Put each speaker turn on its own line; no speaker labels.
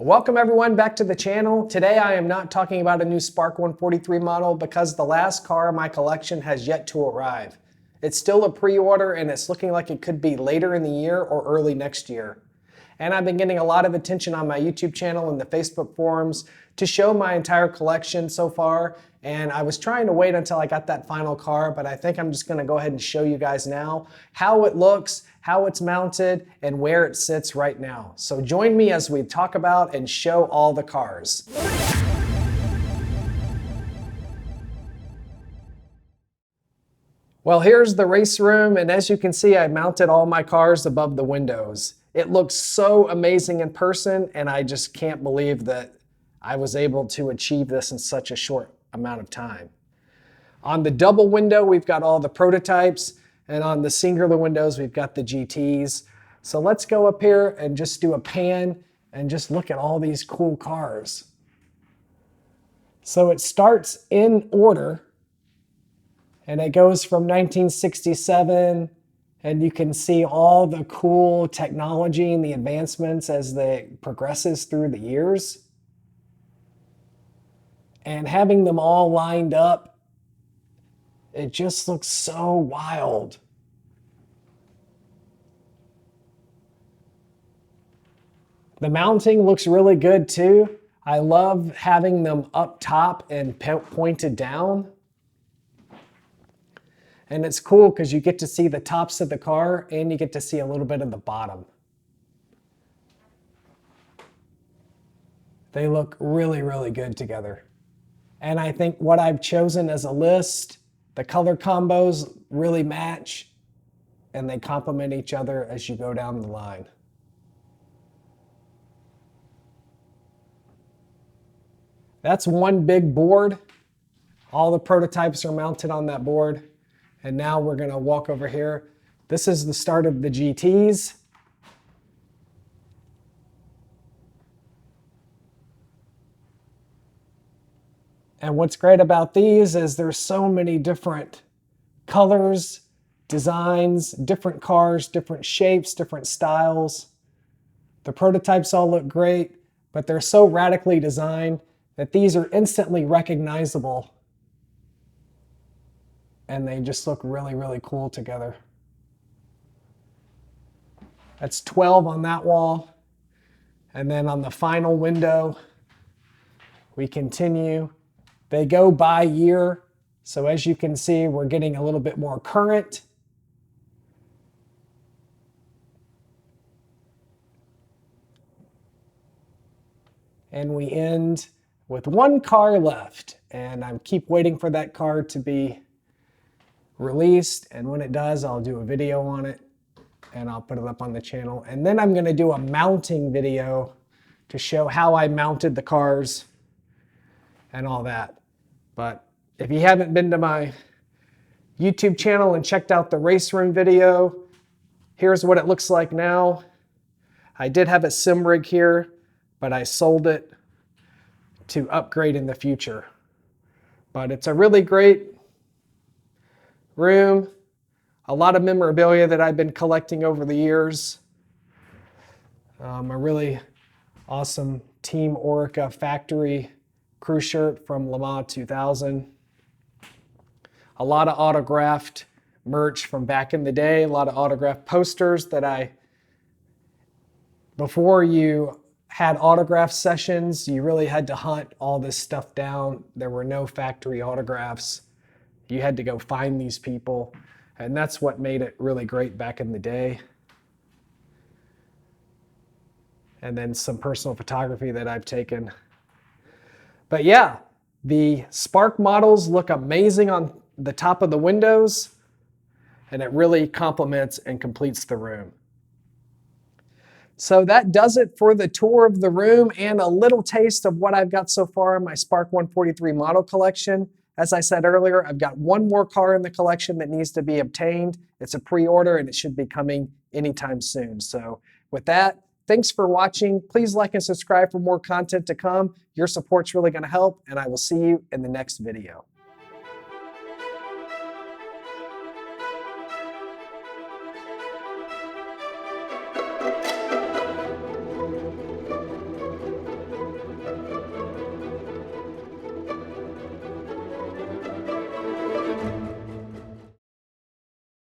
Welcome everyone back to the channel. Today I am not talking about a new Spark 143 model because the last car in my collection has yet to arrive. It's still a pre-order and it's looking like it could be later in the year or early next year. And I've been getting a lot of attention on my YouTube channel and the Facebook forums to show my entire collection so far. And I was trying to wait until I got that final car, but I think I'm just gonna go ahead and show you guys now how it looks, how it's mounted, and where it sits right now. So join me as we talk about and show all the cars. Well, here's the race room, and as you can see, I mounted all my cars above the windows. It looks so amazing in person, and I just can't believe that I was able to achieve this in such a short amount of time. On the double window, we've got all the prototypes, and on the singular windows, we've got the GTs. So let's go up here and just do a pan and just look at all these cool cars. So it starts in order, and it goes from 1967, and you can see all the cool technology and the advancements as it progresses through the years. And having them all lined up, it just looks so wild. The mounting looks really good too. I love having them up top and pointed down. And it's cool because you get to see the tops of the car and you get to see a little bit of the bottom. They look really, really good together. And I think what I've chosen as a list, the color combos really match and they complement each other as you go down the line. That's one big board. All the prototypes are mounted on that board. And now we're going to walk over here. This is the start of the GTs. And what's great about these is there's so many different colors, designs, different cars, different shapes, different styles. The prototypes all look great, but they're so radically designed that these are instantly recognizable. And they just look really, really cool together. That's 12 on that wall. And then on the final window, we continue. They go by year. So as you can see, we're getting a little bit more current. And we end with one car left. And I keep waiting for that car to be released, and when it does, I'll do a video on it and I'll put it up on the channel. And then I'm going to do a mounting video to show how I mounted the cars and all that. But if you haven't been to my YouTube channel and checked out the race room video, here's what it looks like now. I did have a sim rig here, but I sold it to upgrade in the future. But it's a really great room, a lot of memorabilia that I've been collecting over the years. A really awesome Team Orica factory crew shirt from Le Mans 2000. A lot of autographed merch from back in the day, a lot of autographed posters that before you had autograph sessions, you really had to hunt all this stuff down. There were no factory autographs. You had to go find these people, and that's what made it really great back in the day. And then some personal photography that I've taken. But yeah, the Spark models look amazing on the top of the windows, and it really complements and completes the room. So that does it for the tour of the room and a little taste of what I've got so far in my Spark 143 model collection. As I said earlier, I've got one more car in the collection that needs to be obtained. It's a pre-order and it should be coming anytime soon. So with that, thanks for watching. Please like and subscribe for more content to come. Your support's really going to help, and I will see you in the next video.